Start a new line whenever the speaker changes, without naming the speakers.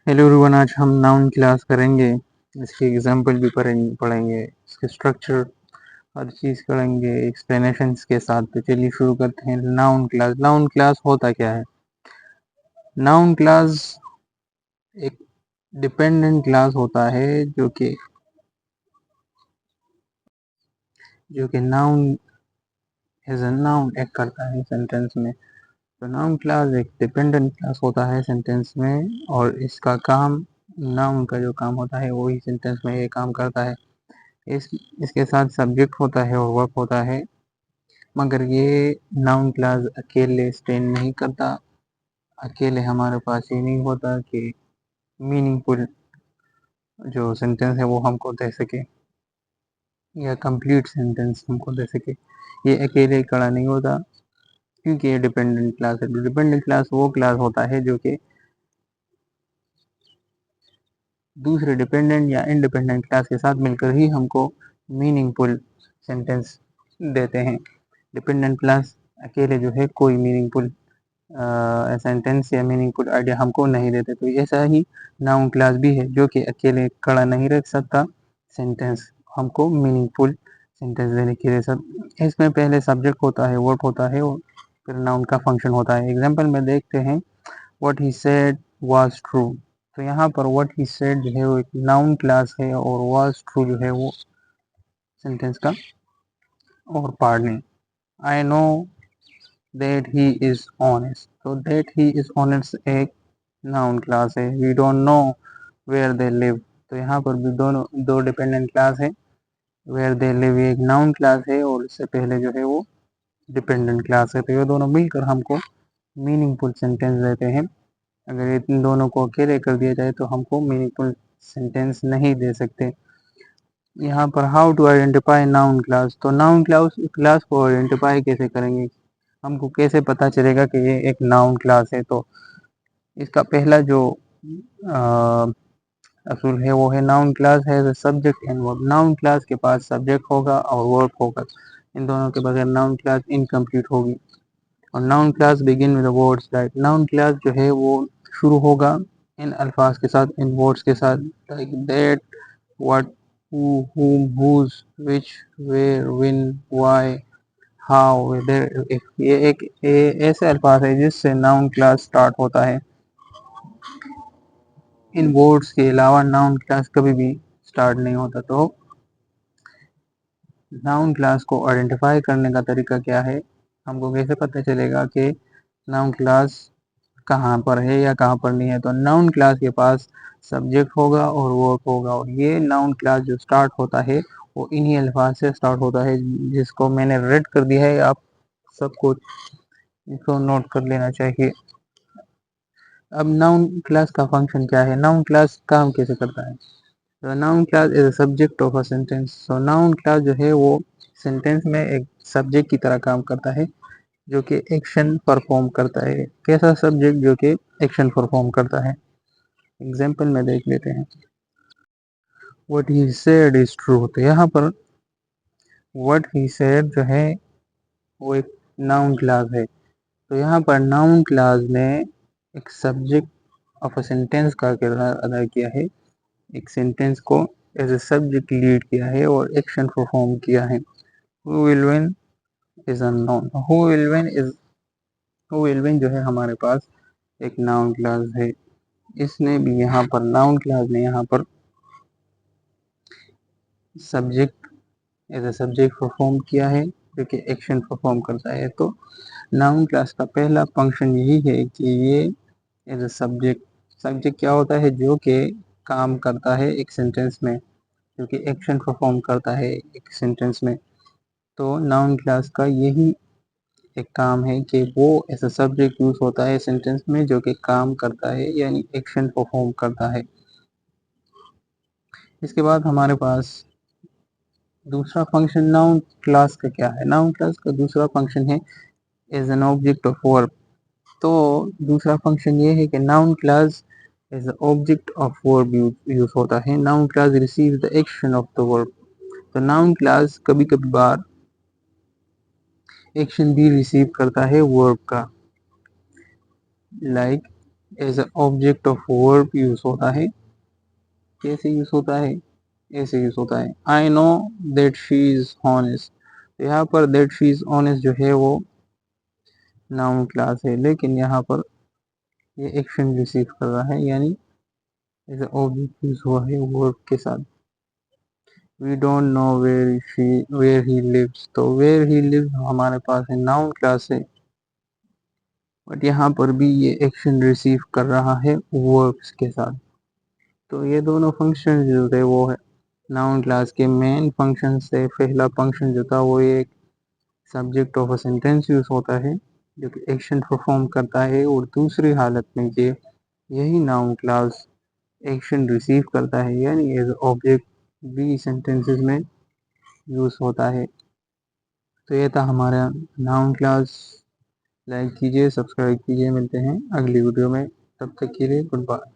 Hello everyone, आज हम noun class करेंगे। इसके एग्जाम्पल भी पढ़ेंगे, इसके स्ट्रक्चर हर चीज़ करेंगे एक्सप्लेनेशंस के साथ। तो चलिए शुरू करते हैं। Noun class. नाउन क्लास होता क्या है? नाउन क्लास एक डिपेंडेंट क्लास होता है जो कि noun as a noun act करता है सेंटेंस में। तो नाउन क्लास एक डिपेंडेंट क्लास होता है सेंटेंस में, और इसका काम, नाउन का जो काम होता है वही सेंटेंस में ये काम करता है। इसके साथ सब्जेक्ट होता है और वर्ब होता है, मगर ये नाउन क्लास अकेले स्टैंड नहीं करता। अकेले हमारे पास ये नहीं होता कि मीनिंगफुल जो सेंटेंस है वो हमको दे सके या कंप्लीट सेंटेंस हमको दे सके। ये अकेले खड़ा नहीं होता, क्योंकि ये डिपेंडेंट क्लास है। डिपेंडेंट क्लास वो क्लास होता है जो कि दूसरे डिपेंडेंट या इंडिपेंडेंट क्लास के साथ मिलकर ही हमको मीनिंगफुल सेंटेंस देते हैं। डिपेंडेंट क्लास अकेले जो है कोई मीनिंगफुल सेंटेंस या मीनिंगफुल आइडिया हमको नहीं देते। तो ऐसा ही नाउन क्लास भी है जो कि अकेले खड़ा नहीं रख सकता सेंटेंस हमको मीनिंगफुल सेंटेंस देने के लिए। सब इसमें पहले सब्जेक्ट होता है, वर्ब होता है, और फिर नाउन का फंक्शन होता है। एग्जाम्पल में देखते हैं, what he said was true. तो यहाँ पर व्हाट ही सेड जो है वो एक नाउन क्लास है, और वाज ट्रू जो है वो सेंटेंस का और पार्ट है। I know that he is honest। तो that he is honest एक नाउन क्लास है। we don't know where they live। तो यहाँ पर भी दोनों दो डिपेंडेंट क्लास है। where they live एक नाउन क्लास है, और इससे पहले जो है वो डिपेंडेंट क्लास है। तो ये दोनों मिलकर हमको मीनिंगफुल सेंटेंस देते हैं। अगर इन दोनों को अकेले कर दिया जाए तो हमको मीनिंगफुल सेंटेंस नहीं दे सकते। यहाँ पर how to identify noun class. तो नाउन क्लास को आइडेंटिफाई कैसे करेंगे, हमको कैसे पता चलेगा कि ये एक नाउन क्लास है? तो इसका पहला जो असूल है वो है, नाउन क्लास है subject and verb. Noun class के पास सब्जेक्ट होगा और वर्ब होगा। इन दोनों के बगैर नाउन क्लास इनकम्प्लीट होगी। और noun class begin with words like. Noun class जो है वो शुरू होगा इन अल्फाज के साथ, इन वर्ड्स के साथ, like that, what, who, whom, whose, which, where, when, why, how. ये एक ऐसे अल्फाज है जिससे नाउन क्लास स्टार्ट होता है। इन वर्ड्स के अलावा नाउन क्लास कभी भी स्टार्ट नहीं होता। तो नाउन क्लास को आइडेंटिफाई करने का तरीका क्या है, हमको कैसे पता चलेगा कि नाउन क्लास कहाँ पर है या कहाँ पर नहीं है? तो नाउन क्लास के पास सब्जेक्ट होगा और वर्ब होगा, और ये नाउन क्लास जो स्टार्ट होता है वो इन्हीं अल्फाज से स्टार्ट होता है, जिसको मैंने रेड कर दिया है। आप सबको इसको नोट कर लेना चाहिए। अब नाउन क्लास का फंक्शन क्या है, नाउन क्लास काम कैसे करता है? तो noun class is a subject of a sentence. तो नाउन क्लास जो है वो सेंटेंस में एक सब्जेक्ट की तरह काम करता है, जो कि एक्शन परफॉर्म करता है। कैसा सब्जेक्ट जो कि एक्शन परफॉर्म करता है? एग्जाम्पल में देख लेते हैं। What he said is true. तो यहाँ पर व्हाट ही सेड जो है वो एक नाउन क्लास है। तो यहाँ पर नाउन क्लास ने एक सब्जेक्ट ऑफ अ सेंटेंस का किरदार अदा किया है, एक सेंटेंस को एज ए सब्जेक्ट लीड किया है और एक्शन परफॉर्म किया है। Who will win is a noun. Who will win जो है हमारे पास एक नाउन क्लास है। इसने भी यहाँ पर, नाउन क्लास ने यहाँ पर subject as a subject perform किया है, जो कि एक्शन परफॉर्म करता है। तो नाउन क्लास का पहला फंक्शन यही है कि ये एज ए सब्जेक्ट, सब्जेक्ट क्या होता है? जो कि काम करता है एक सेंटेंस में, जो कि एक्शन परफॉर्म करता है एक सेंटेंस में। तो नाउन क्लास का यही एक काम है कि वो एज अ सब्जेक्ट यूज होता है सेंटेंस में, जो कि काम करता है यानी एक्शन परफॉर्म करता है। इसके बाद हमारे पास दूसरा फंक्शन नाउन क्लास का क्या है? नाउन क्लास का दूसरा फंक्शन है as an object of verb. तो दूसरा फंक्शन ये है कि noun class as object of verb use होता है। Noun class receive the action of the verb. तो नाउन क्लास कभी कभी बार एक्शन भी रिसीव करता है वर्ब का, like as a object of verb use होता है। कैसे यूज होता है? ऐसे यूज होता है, I know that she is honest. तो यहाँ पर दैट शी इज ऑनेस्ट जो है वो नाउन क्लास है, लेकिन यहाँ पर ये एक्शन रिसीव कर रहा है, यानी एज ए ऑब्जेक्ट यूज हुआ है वर्ब के साथ। We don't know where he lives. तो वेयर ही लिव्स हमारे पास है, नाउन क्लास है, बट यहाँ पर भी ये एक्शन रिसीव कर रहा है वर्ब्स के साथ। तो ये दोनों फंक्शन जो थे वो है नाउन क्लास के मेन फंक्शन से। पहला फंक्शन जो था वो एक subject of a sentence use होता है जो कि एक्शन परफॉर्म करता है, और दूसरी हालत में ये यही नाउन क्लास एक्शन रिसीव करता है, यानी एज ऑब्जेक्ट भी सेंटेंसेस में यूज होता है। तो ये था हमारा नाउन क्लास। लाइक कीजिए, सब्सक्राइब कीजिए, मिलते हैं अगली वीडियो में, तब तक के लिए गुड बाय।